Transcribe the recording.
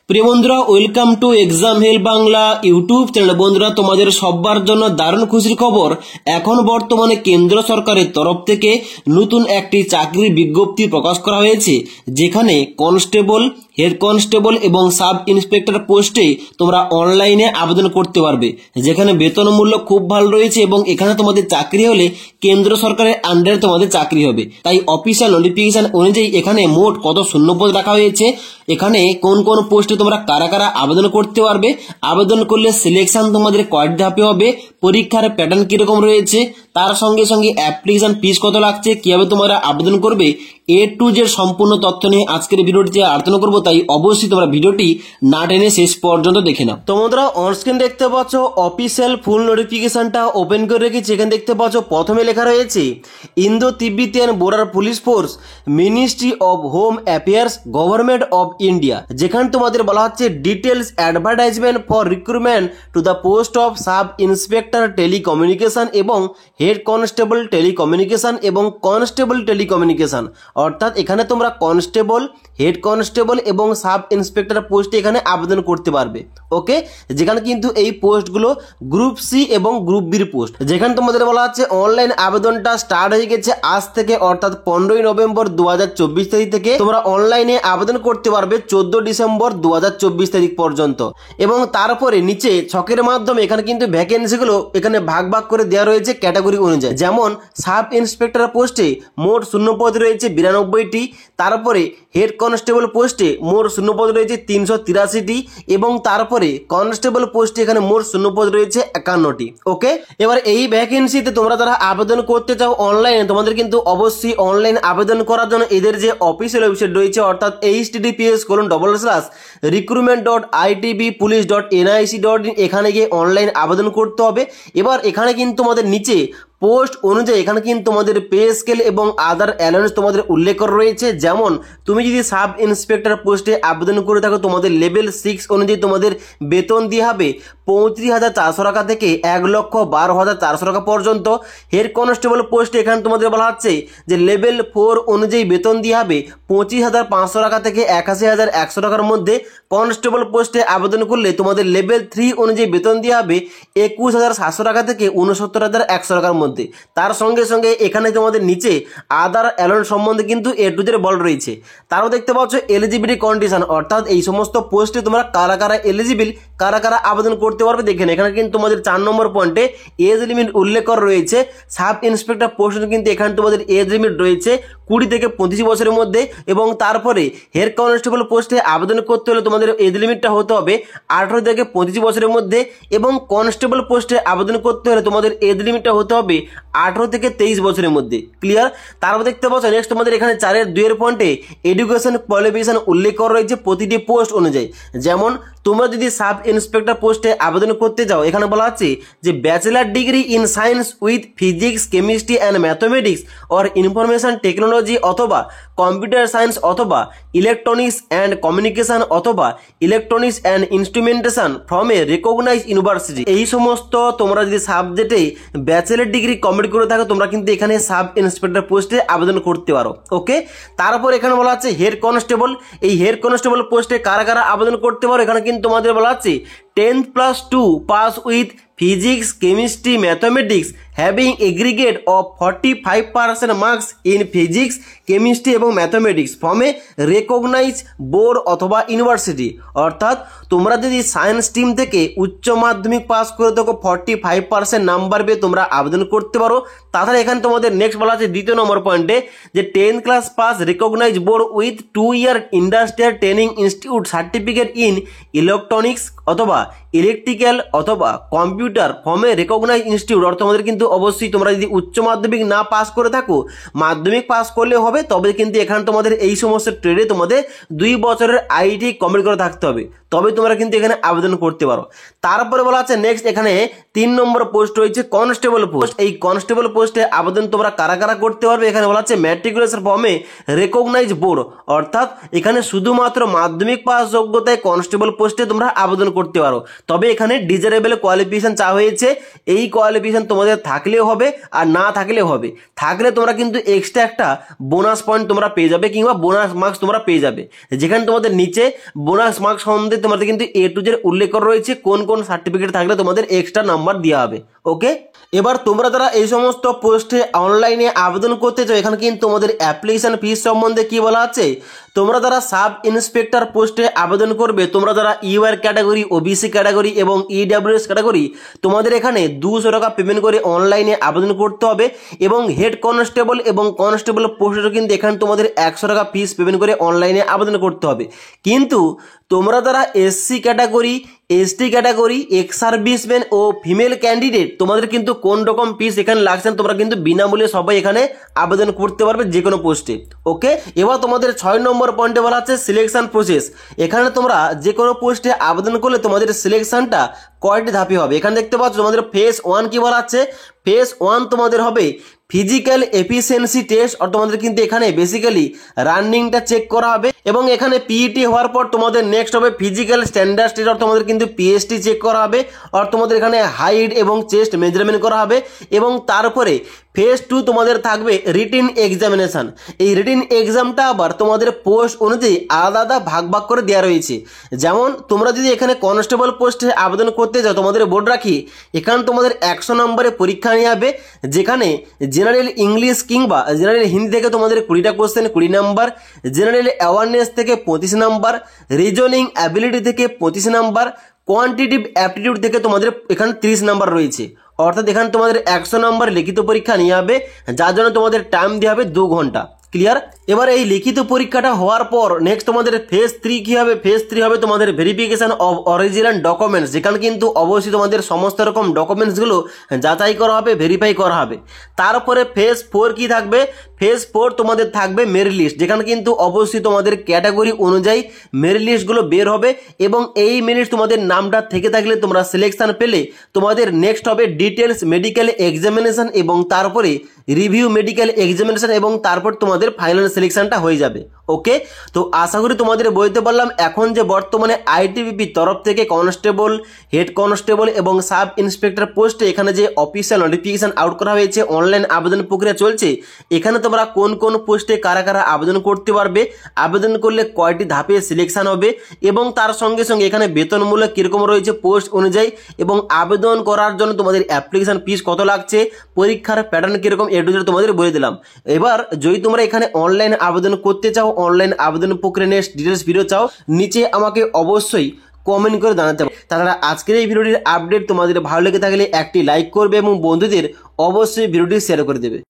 প্রিয় বন্ধুরা, welcome to exam help Bangla YouTube channel. বন্ধুরা, তোমাদের সবার জন্য দারুণ খুশির খবর। এখন বর্তমানে কেন্দ্র সরকারের তরফ থেকে নতুন একটি চাকরির বিজ্ঞপ্তি প্রকাশ করা হয়েছে, যেখানে কনস্টেবল, হেড কনস্টেবল এবং সাব ইন্সপেক্টর পোস্টে তোমরা অনলাইনে আবেদন করতে পারবে, যেখানে বেতন মূল্য খুব ভালো রয়েছে এবং এখানে তোমাদের চাকরি হলে কেন্দ্র সরকারের আন্ডারে তোমাদের চাকরি হবে। তাই অফিসিয়াল নোটিফিকেশন অনুযায়ী এখানে মোট কত শূন্যপদ রাখা হয়েছে, এখানে কোন কোন পোস্টে তোমরা কারা কারা আবেদন করতে পারবে, আবেদন করলে সিলেকশন তোমাদের কয়টি ধাপে হবে, পরীক্ষার প্যাটার্ন কিরকম রয়েছে, তার সঙ্গে সঙ্গে অ্যাপ্লিকেশন ফিস কত লাগছে, কিভাবে তোমরা আবেদন করবে, A to Z সম্পূর্ণ তথ্য নিয়ে আজকের ভিডিওটিতে আলোচনা করবো। তাই অবশ্যই তোমরা ভিডিওটি না টেনে শেষ পর্যন্ত দেখে নাও। তো বন্ধুরা, অনস্ক্রিন দেখতে পাচ্ছ অফিসিয়াল ফুল নোটিফিকেশনটা ওপেন করে রেখেছি। এখানে দেখতে পাচ্ছ প্রথমে লেখা রয়েছে Indo Tibetan border police force, ministry of home affairs, government of India. যেখানে তোমাদের বলা হচ্ছে details advertisement for recruitment to the post of sub inspector telecommunication এবং হেড কনস্টেবল টেলিকমিউনিকেশন এবং কনস্টেবল টেলিকমিউনিকেশন। অর্থাৎ এখানে তোমরা কনস্টেবল, হেড কনস্টেবল এবং সাব ইন্সপেক্টর পোস্টে এখানে আবেদন করতে পারবে। ওকে, যেখানে কিন্তু এই পোস্টগুলো গ্রুপ সি এবং গ্রুপ বির পোস্ট। যেখানে তোমাদের বলা হচ্ছে অনলাইন আবেদনটা স্টার্ট হয়ে গেছে আজ থেকে, অর্থাৎ 15ই নভেম্বর 2024 তারিখ থেকে তোমরা অনলাইনে আবেদন করতে পারবে 14 ডিসেম্বর 2024 তারিখ পর্যন্ত। এবং তারপরে নিচে ছকের মাধ্যমে এখানে কিন্তু ভ্যাকেন্সিগুলো এখানে ভাগ ভাগ করে দেওয়া রয়েছে ক্যাটাগরি অনুযায়ী। যেমন সাব ইন্সপেক্টর পোস্টে মোট শূন্যপদ রয়েছে 92টি, তারপরে হেড কনস্টেবল পোস্টে মোট শূন্যপদ রয়েছে 383টি এবং তারপরে কনস্টেবল পোস্টে এখানে মোট শূন্যপদ রয়েছে 51টি। ওকে, এবার এই ভ্যাকেন্সিতে তোমরা যারা আবেদন করতে চাও অনলাইনে, তোমাদের কিন্তু অবশ্যই অনলাইন আবেদন করার জন্য এদের যে অফিসিয়াল ওয়েবসাইট রয়েছে, অর্থাৎ https://recruitment.itbpolice.nic.in, এখানে গিয়ে অনলাইন আবেদন করতে হবে। এবার এখানে কিন্তু তোমাদের নিচে পোস্ট অনুযায়ী এখানে কিন্তু তোমাদের পে স্কেল এবং আদার অ্যালাউন্স তোমাদের উল্লেখ করা রয়েছে। যেমন তুমি যদি সাব ইন্সপেক্টর পোস্টে আবেদন করে থাকো, তোমাদের লেভেল 6 অনুযায়ী তোমাদের বেতন দিয়ে হবে 35,400 টাকা থেকে 1,12,400 টাকা পর্যন্ত। হেড কনস্টেবল পোস্টে এখানে তোমাদের বলা হচ্ছে যে লেভেল 4 অনুযায়ী বেতন দিয়ে হবে 25,500 টাকা থেকে 81,100 টাকার মধ্যে। কনস্টেবল পোস্টে আবেদন করলে তোমাদের লেভেল 3 অনুযায়ী বেতন দিয়ে হবে 21,700 টাকা থেকে 69,100 টাকার মধ্যে। তার সঙ্গে সঙ্গে এখানে তোমাদের নিচে আদার অ্যালাউন্স সম্বন্ধে কিন্তু A to Z বল রয়েছে। তারও দেখতে পাচ্ছ এলিজিবিলিটি কন্ডিশন, অর্থাৎ এই সমস্ত পোস্টে তোমরা কারা কারা এলিজিবল, কারা কারা আবেদন করতে পারবে দেখেন। এখানে কিন্তু তোমাদের 4 নম্বর পয়েন্টে এজ লিমিট উল্লেখ করা রয়েছে। সাব ইন্সপেক্টর পোস্টে কিন্তু এখানে তোমাদের এজ লিমিট রয়েছে 20 থেকে 25 বছরের মধ্যে। এবং তারপরে হেড কনস্টেবল পোস্টে আবেদন করতে হলে তোমাদের এজ লিমিটটা হতে হবে 18 থেকে 25 বছরের মধ্যে। এবং কনস্টেবল পোস্টে আবেদন করতে হলে তোমাদের এজ লিমিটটা হতে হবে 18 থেকে 23 বছরের মধ্যে। ক্লিয়ার? তারপর দেখতে পাচ্ছ নেক্সট তোমাদের এখানে 4-2 পয়েন্টে এডুকেশন কোয়ালিফিকেশন উল্লেখ করা রয়েছে প্রতিটি পোস্ট অনুযায়ী। যেমন তোমরা যদি সাব ইন্সপেক্টর পোস্টে আবেদন করতে যাও, এখানে বলা হচ্ছে যে bachelor degree in science with physics, chemistry and mathematics or information technology অথবা কম্পিউটার সায়েন্স অথবা ইলেকট্রনিক্স অ্যান্ড কমিউনিকেশন অথবা electronics and instrumentation from a recognise university. এই সমস্ত তোমরা যদি সাবজেক্টে ব্যাচেলার ডিগ্রি কমপ্লিট করে থাকো, তোমরা কিন্তু এখানে সাব ইন্সপেক্টর পোস্টে আবেদন করতে পারো। ওকে, তারপর এখানে বলা হচ্ছে হেড কনস্টেবল। এই হেড কনস্টেবল পোস্টে কারা কারা আবেদন করতে পারো, এখানে কিন্তু তোমাদের বলা হচ্ছে 10+2 pass with physics, chemistry, mathematics having aggregate of 45% marks in physics, chemistry এবং mathematics from a recognise board অথবা ইউনিভার্সিটি। অর্থাৎ তোমরা যদি সায়েন্স স্ট্রিম থেকে উচ্চ মাধ্যমিক পাস করে থাকো 45% নাম্বার পেয়ে তোমরা আবেদন করতে পারো। তাছাড়া এখানে তোমাদের নেক্সট বলা আছে 2 নম্বর পয়েন্টে যে 10th class pass recognise board with 2 year industrial training institute certificate in electronics অথবা ইলেকট্রিক্যাল অথবা computer from a recognise institute. অর্থাৎ তোমাদের কিন্তু অবশ্যই তোমরা যদি উচ্চ মাধ্যমিক না পাস করে থাকো, মাধ্যমিক পাস করলে হবে, তবে কিন্তু এখানে তোমাদের এই সমস্ত ট্রেডে তোমাদের 2 বছরের আইটি কমপ্লিট করে থাকতে হবে। তবে তোমরা কিন্তু এখানে আবেদন করতে পারো। তারপরে বলা আছে নেক্সট এখানে 3 নম্বর পোস্ট রয়েছে কনস্টেবল পোস্ট। এই কনস্টেবল পোস্টে আবেদন তোমরা কারা কারা করতে পারবে, এখানে বলা আছে ম্যাট্রিকুলেশন ফর্মে রেকগনাইজ বোর্ড, অর্থাৎ এখানে শুধুমাত্র মাধ্যমিক পাস যোগ্যতায় কনস্টেবল পোস্টে তোমরা আবেদন করতে পারো। তবে এখানে ডিজারেবল কোয়ালিফিকেশন চাওয়া হয়েছে, এই কোয়ালিফিকেশন তোমাদের থাকলেও হবে আর না থাকলেও হবে। থাকলে তোমরা কিন্তু এক্সট্রা একটা বোনাস পয়েন্ট তোমরা পেয়ে যাবে কিংবা বোনাস মার্কস তোমরা পেয়ে যাবে, যেখানে তোমাদের নিচে বোনাস মার্কস সম্বন্ধে তোমাদের কিন্তু A to Z উল্লেখ করা রয়েছে কোন কোন সার্টিফিকেট থাকলে তোমাদের এক্সট্রা নাম্বার দেওয়া হবে। ওকে, এবার তোমরা যারা এই সমস্ত পোস্টে অনলাইনে আবেদন করতে চাও, এখানে কিন্তু তোমাদের অ্যাপ্লিকেশন ফিস সম্বন্ধে কি বলা আছে, তোমরা যারা সাব ইন্সপেক্টর পোস্টে আবেদন করবে, তোমরা যারা ইউআর ক্যাটাগরি, ওবিসি ক্যাটাগরি এবং ইডব্লিউএস ক্যাটাগরি, তোমাদের এখানে 200 টাকা পেমেন্ট করে অনলাইনে আবেদন করতে হবে। এবং হেড কনস্টেবল এবং কনস্টেবল পোস্টেরও কিন্তু এখানে তোমাদের 100 টাকা ফিস পেমেন্ট করে অনলাইনে আবেদন করতে হবে। কিন্তু তোমরা যারা SC category, ST category, ex serviceman ও ফিমেল ক্যান্ডিডেট, তোমাদের কিন্তু কোন রকম ফিস এখানে লাগছে না, তোমরা কিন্তু বিনামূল্যে সবাই এখানে আবেদন করতে পারবে যে কোনো পোস্টে। ওকে, এবার তোমাদের 6 নম্বর পয়েন্টে বলা আছে সিলেকশন প্রসেস। এখানে তোমরা যে কোনো পোস্টে আবেদন করলে তোমাদের সিলেকশনটা কয়টি ধাপে হবে। এখানে দেখতে পাচ্ছ তোমাদের ফেজ 1 কি বলা আছে, ফেজ 1 তোমাদের হবে ফিজিক্যাল এফিসিয়েন্সি টেস্ট, আর তোমাদের কিন্তু এখানে বেসিক্যালি রানিংটা চেক করা হবে। এবং এখানে পিইটি হওয়ার পর তোমাদের নেক্সট হবে ফিজিক্যাল স্ট্যান্ডার্ড টেস্ট, আর তোমাদের কিন্তু পিএসটি চেক করা হবে, আর তোমাদের এখানে হাইট এবং চেস্ট মেজারমেন্ট করা হবে। এবং তারপরে ফেজ 2 তোমাদের থাকবে রিটিন এক্সামিনেশন। এই রিটিন এক্সামটা আবার তোমাদের পোস্ট অনুযায়ী আলাদা আলাদা ভাগ ভাগ করে দেওয়া রয়েছে। যেমন তোমরা যদি এখানে কনস্টেবল পোস্টে আবেদন করতে যাও, তোমাদের বোর্ড রাখি এখানে তোমাদের 100 নম্বরে পরীক্ষা নিয়ে হবে, যেখানে জেনারেল ইংলিশ কিংবা জেনারেল হিন্দি থেকে তোমাদের 20টা কোশ্চেন 20 নাম্বার, জেনারেল অ্যাওয়ারনেস থেকে 25 নাম্বার, রিজনিং অ্যাবিলিটি থেকে 25 নাম্বার, কোয়ান্টিটিভ অ্যাপটিটিউড থেকে তোমাদের এখানে 30 নাম্বার রয়েছে। অর্থাৎ এখানে তোমাদের 100 নম্বর লিখিত পরীক্ষা নিয়ে হবে, যার জন্য তোমাদের টাইম দেওয়া হবে 2 ঘন্টা। ক্লিয়ার? এবার এই লিখিত পরীক্ষাটা হওয়ার পর নেক্সট তোমাদের ফেজ 3 কি হবে, ফেজ 3 হবে তোমাদের ভেরিফিকেশন অফ অরিজিনাল ডকুমেন্টস, যেখানে কিন্তু অবশ্যই তোমাদের সমস্ত রকম ডকুমেন্টসগুলো যাচাই করা হবে, ভেরিফাই করা হবে। তারপরে ফেজ 4 কি থাকবে, ফেজ 4 তোমাদের থাকবে মেরিট লিস্ট, যেখানে কিন্তু অবশ্যই তোমাদের ক্যাটাগরি অনুযায়ী মেরিট লিস্টগুলো বের হবে। এবং এই মেরিট তোমাদের নামটা থেকে থাকলে তোমরা সিলেকশন পেলে তোমাদের নেক্সট হবে ডিটেলস মেডিকেল এক্সামিনেশন এবং তারপরে রিভিউ মেডিকেল এক্সামিনেশন এবং তারপর তোমাদের ফাইনাল সিলেকশনটা হয়ে যাবে। ওকে, তো আশা করি তোমাদের বলতে পারলাম এখন যে বর্তমানে আইটিবিপি তরফ থেকে কনস্টেবল, হেড কনস্টেবল এবং সাব ইন্সপেক্টর পোস্টে এখানে যে অফিসিয়াল নোটিফিকেশন আউট করা হয়েছে, অনলাইন আবেদন প্রক্রিয়া চলছে, এখানে তোমরা কোন কোন পোস্টে কারা কারা আবেদন করতে পারবে, আবেদন করলে কয়টি ধাপে সিলেকশন হবে এবং তার সঙ্গে সঙ্গে এখানে বেতনমূল্য কীরকম রয়েছে পোস্ট অনুযায়ী, এবং আবেদন করার জন্য তোমাদের অ্যাপ্লিকেশন ফিস কত লাগছে, পরীক্ষার প্যাটার্ন কীরকম, A to Z তোমাদের বলে দিলাম। এবার যদি তোমরা এখানে অনলাইন আবেদন করতে চাও, অনলাইন আবেদন প্রক্রিয়া নিয়ে ডিটেলস ভিডিও চাও, নিচে আমাকে অবশ্যই কমেন্ট করে জানাতে হবে। তাছাড়া আজকের এই ভিডিওটির আপডেট তোমাদের ভালো লেগে থাকলে একটি লাইক করবে এবং বন্ধুদের অবশ্যই ভিডিওটি শেয়ার করে দেবে।